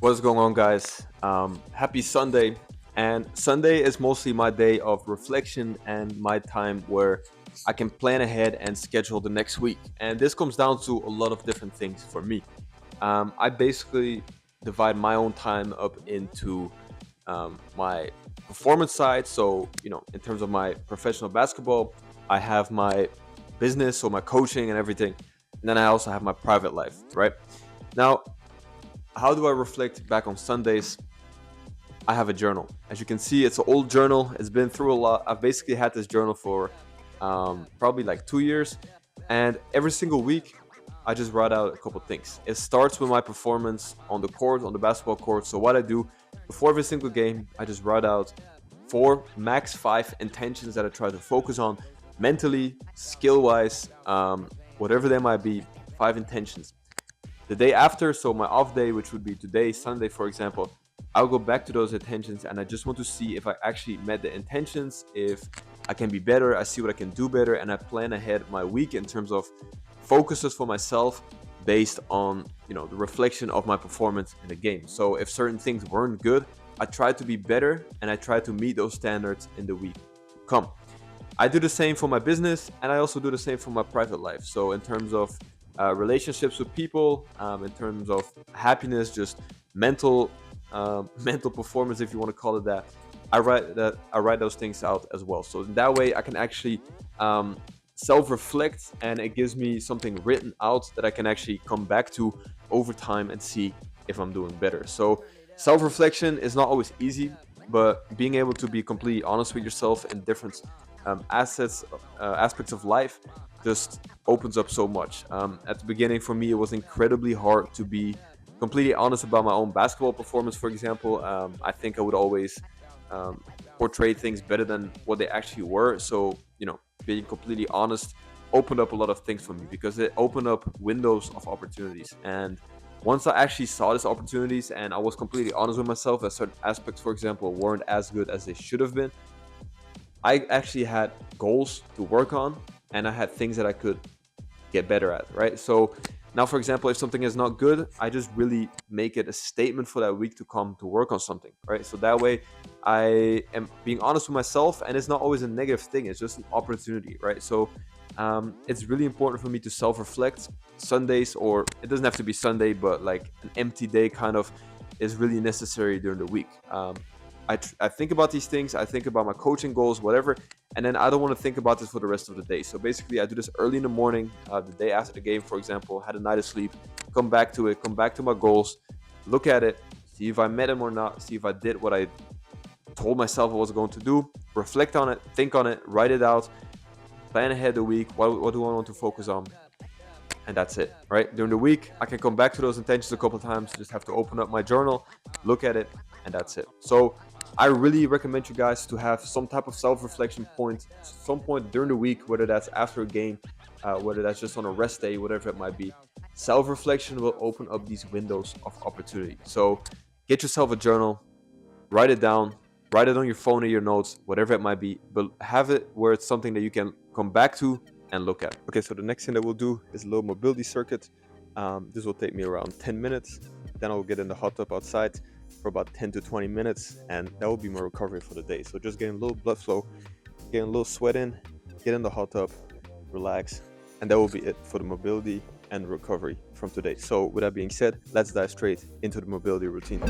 What's going on, guys? Happy Sunday. And Sunday is mostly my day of reflection and my time where I can plan ahead and schedule the next week. And this comes down to a lot of different things for me. I basically divide my own time up into my performance side. So, in terms of my professional basketball, I have my business, so my coaching and everything. And then I also have my private life, right? Now, how do I reflect back on Sundays? I have a journal. As you can see, it's an old journal. It's been through a lot. I've basically had this journal for probably like 2 years. And every single week, I just write out a couple things. It starts with my performance on the court, on the basketball court. So, what I do before every single game, I just write out four, max five intentions that I try to focus on mentally, skill wise, whatever they might be, five intentions. The day after, so my off day, which would be today, Sunday, for example, I'll go back to those intentions and I just want to see if I actually met the intentions, if I can be better, I see what I can do better, and I plan ahead my week in terms of focuses for myself based on, the reflection of my performance in the game. So if certain things weren't good, I try to be better and I try to meet those standards in the week to come. I do the same for my business and I also do the same for my private life. So in terms of relationships with people, in terms of happiness, just mental mental performance, if you want to call it that. I write those things out as well. So that way I can actually self-reflect, and it gives me something written out that I can actually come back to over time and see if I'm doing better. So self-reflection is not always easy, but being able to be completely honest with yourself in different aspects of life just opens up so much. At the beginning, for me, it was incredibly hard to be completely honest about my own basketball performance, for example. I think I would always portray things better than what they actually were. So, being completely honest opened up a lot of things for me because it opened up windows of opportunities. And once I actually saw these opportunities and I was completely honest with myself that certain aspects, for example, weren't as good as they should have been, I actually had goals to work on and I had things that I could get better at, right? So now, for example, if something is not good, I just really make it a statement for that week to come to work on something, right? So that way I am being honest with myself, and it's not always a negative thing. It's just an opportunity, right? So it's really important for me to self-reflect. Sundays, or it doesn't have to be Sunday, but like an empty day kind of is really necessary during the week. I think about these things. I think about my coaching goals, whatever, and then I don't want to think about this for the rest of the day. So basically, I do this early in the morning, the day after the game, for example, had a night of sleep, come back to it, come back to my goals, look at it, see if I met them or not, see if I did what I told myself I was going to do, reflect on it, think on it, write it out, plan ahead the week. What do I want to focus on? And that's it, right? During the week, I can come back to those intentions a couple of times, just have to open up my journal, look at it, and that's it. So I really recommend you guys to have some type of self-reflection point, some point during the week, whether that's after a game, whether that's just on a rest day, whatever it might be. Self-reflection will open up these windows of opportunity. So get yourself a journal, write it down, write it on your phone or your notes, whatever it might be, but have it where it's something that you can come back to and look at. Okay, so the next thing that we'll do is a little mobility circuit. This will take me around 10 minutes. Then I'll get in the hot tub outside for about 10 to 20 minutes, and that will be my recovery for the day. So just getting a little blood flow, getting a little sweat in, get in the hot tub, relax, and that will be it for the mobility and recovery from today. So with that being said, let's dive straight into the mobility routine.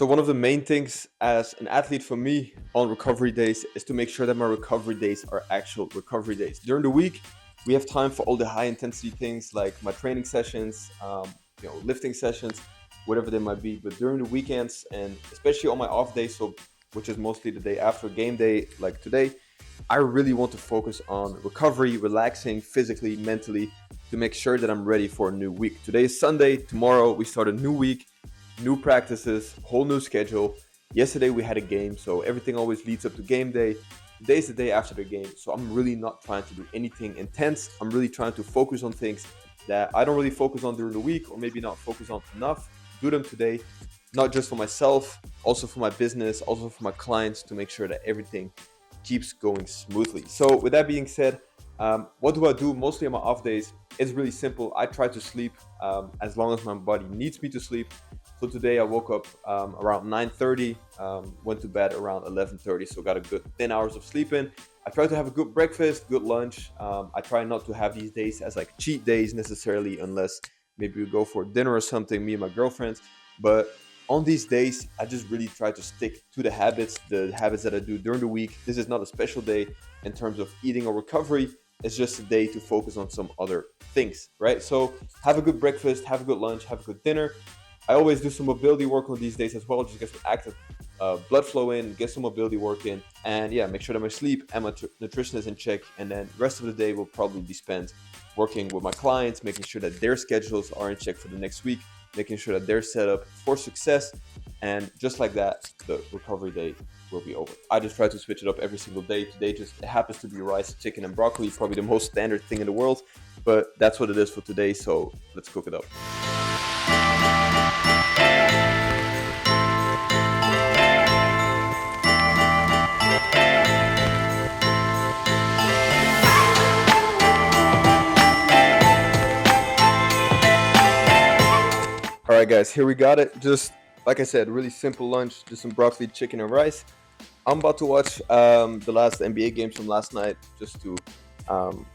one of the main things as an athlete for me on recovery days is to make sure that my recovery days are actual recovery days. During the week, we have time for all the high intensity things like my training sessions, lifting sessions, whatever they might be. But during the weekends and especially on my off days, so which is mostly the day after game day, like today, I really want to focus on recovery, relaxing physically, mentally, to make sure that I'm ready for a new week. Today is Sunday. Tomorrow we start a new week, new practices, whole new schedule. Yesterday we had a game, so everything always leads up to game day. Today's the day after the game, so I'm really not trying to do anything intense. I'm really trying to focus on things that I don't really focus on during the week, or maybe not focus on enough. Do them today, not just for myself, also for my business, also for my clients, to make sure that everything keeps going smoothly. So with that being said, what do I do mostly on my off days? It's really simple. I try to sleep as long as my body needs me to sleep. So today I woke up around 9:30, went to bed around 11:30, so got a good 10 hours of sleep in. I try to have a good breakfast, good lunch. I try not to have these days as like cheat days necessarily, unless maybe we go for dinner or something, me and my girlfriends. But on these days, I just really try to stick to the habits that I do during the week. This is not a special day in terms of eating or recovery. It's just a day to focus on some other things, right? So have a good breakfast, have a good lunch, have a good dinner. I always do some mobility work on these days as well, just get some active blood flow in, get some mobility work in, and yeah, make sure that my sleep and my nutrition is in check. And then the rest of the day will probably be spent working with my clients, making sure that their schedules are in check for the next week, making sure that they're set up for success. And just like that, the recovery day will be over. I just try to switch it up every single day. Today just happens to be rice, chicken, and broccoli, probably the most standard thing in the world, but that's what it is for today. So let's cook it up. All right, guys, here we got it. Just like I said, really simple lunch, just some broccoli, chicken, and rice. I'm about to watch the last NBA games from last night, just to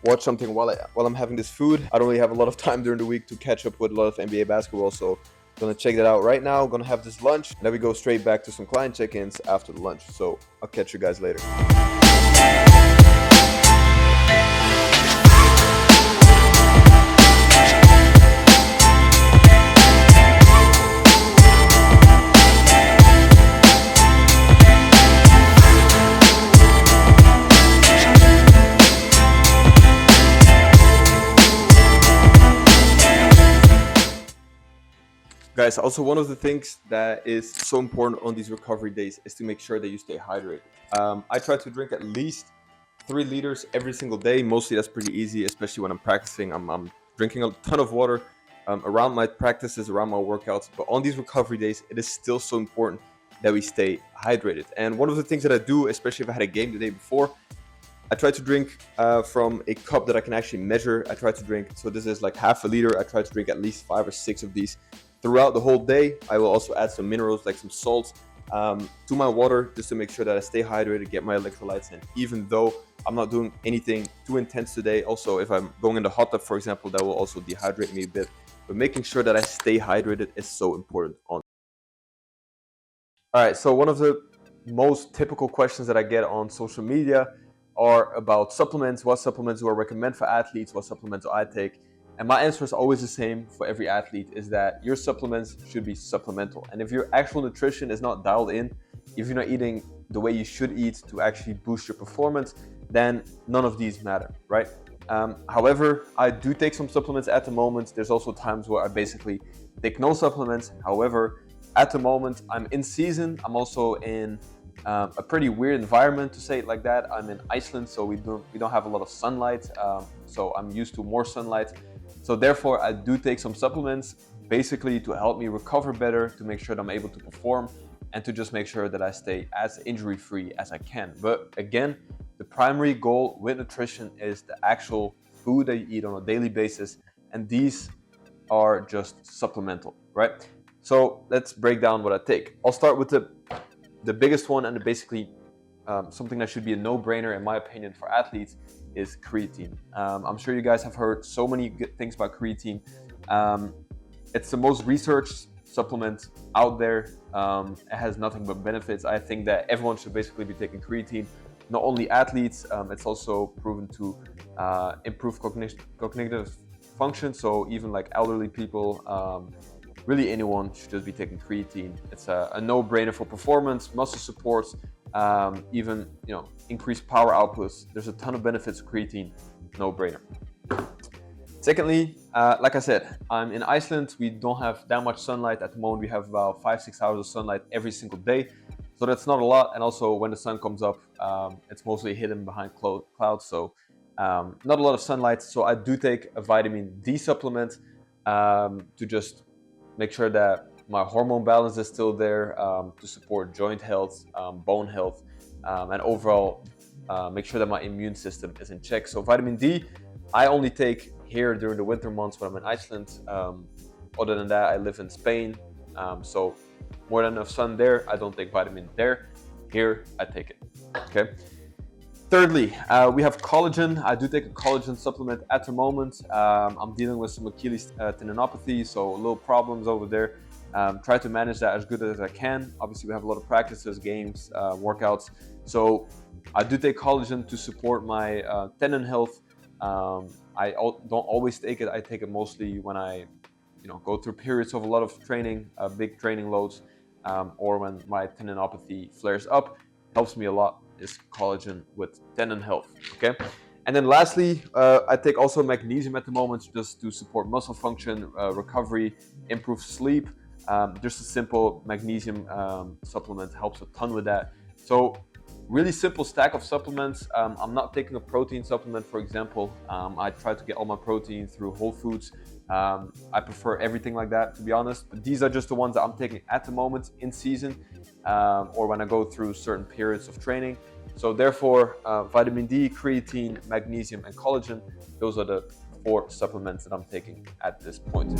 watch something while I'm having this food. I don't really have a lot of time during the week to catch up with a lot of NBA basketball, so gonna check that out right now. Gonna have this lunch, and then we go straight back to some client check-ins after the lunch. So I'll catch you guys later. Guys, also one of the things that is so important on these recovery days is to make sure that you stay hydrated. I try to drink at least 3 liters every single day. Mostly that's pretty easy, especially when I'm practicing. I'm drinking a ton of water around my practices, around my workouts. But on these recovery days, it is still so important that we stay hydrated. And one of the things that I do, especially if I had a game the day before, I try to drink from a cup that I can actually measure. I try to drink, so this is like half a liter. I try to drink at least 5 or 6 of these throughout the whole day. I will also add some minerals like some salts to my water, just to make sure that I stay hydrated, get my electrolytes in, even though I'm not doing anything too intense today. Also, if I'm going in the hot tub, for example, that will also dehydrate me a bit. But making sure that I stay hydrated is so important. All right, so one of the most typical questions that I get on social media are about supplements. What supplements do I recommend for athletes? What supplements do I take? And my answer is always the same for every athlete, is that your supplements should be supplemental. And if your actual nutrition is not dialed in, if you're not eating the way you should eat to actually boost your performance, then none of these matter, right? However, I do take some supplements at the moment. There's also times where I basically take no supplements. However, at the moment, I'm in season. I'm also in a pretty weird environment, to say it like that. I'm in Iceland, so we don't have a lot of sunlight. So I'm used to more sunlight. So therefore, I do take some supplements, basically to help me recover better, to make sure that I'm able to perform, and to just make sure that I stay as injury-free as I can. But again, the primary goal with nutrition is the actual food that you eat on a daily basis, and these are just supplemental, right? So let's break down what I take. I'll start with the biggest one, and basically something that should be a no-brainer in my opinion for athletes is creatine. I'm sure you guys have heard so many good things about creatine. It's the most researched supplement out there. It has nothing but benefits. I think that everyone should basically be taking creatine. Not only athletes, it's also proven to improve cognitive function. So even like elderly people, really anyone should just be taking creatine. It's a no-brainer for performance, muscle support, even increased power outputs. There's a ton of benefits of creatine, no-brainer. Secondly, like I said, I'm in Iceland. We don't have that much sunlight at the moment. We have about 5-6 hours of sunlight every single day, so that's not a lot. And also, when the sun comes up, it's mostly hidden behind clouds, so not a lot of sunlight. So I do take a vitamin D supplement to just make sure that my hormone balance is still there, to support joint health, bone health, and overall make sure that my immune system is in check. So vitamin D, I only take here during the winter months when I'm in Iceland. Other than that, I live in Spain, so more than enough sun there. I don't take vitamin there. Here, I take it. Okay. Thirdly, we have collagen. I do take a collagen supplement at the moment. I'm dealing with some Achilles tendinopathy, so little problems over there. Try to manage that as good as I can. Obviously, we have a lot of practices, games, workouts. So I do take collagen to support my tendon health. I don't always take it. I take it mostly when I, go through periods of a lot of training, big training loads, or when my tendinopathy flares up. Helps me a lot is collagen with tendon health. Okay, and then lastly, I take also magnesium at the moment just to support muscle function, recovery, improve sleep. Just a simple magnesium supplement helps a ton with that. So really simple stack of supplements. I'm not taking a protein supplement, for example. I try to get all my protein through Whole Foods. I prefer everything like that, to be honest. But these are just the ones that I'm taking at the moment in season, or when I go through certain periods of training. So therefore, vitamin D, creatine, magnesium, and collagen, those are the 4 supplements that I'm taking at this point.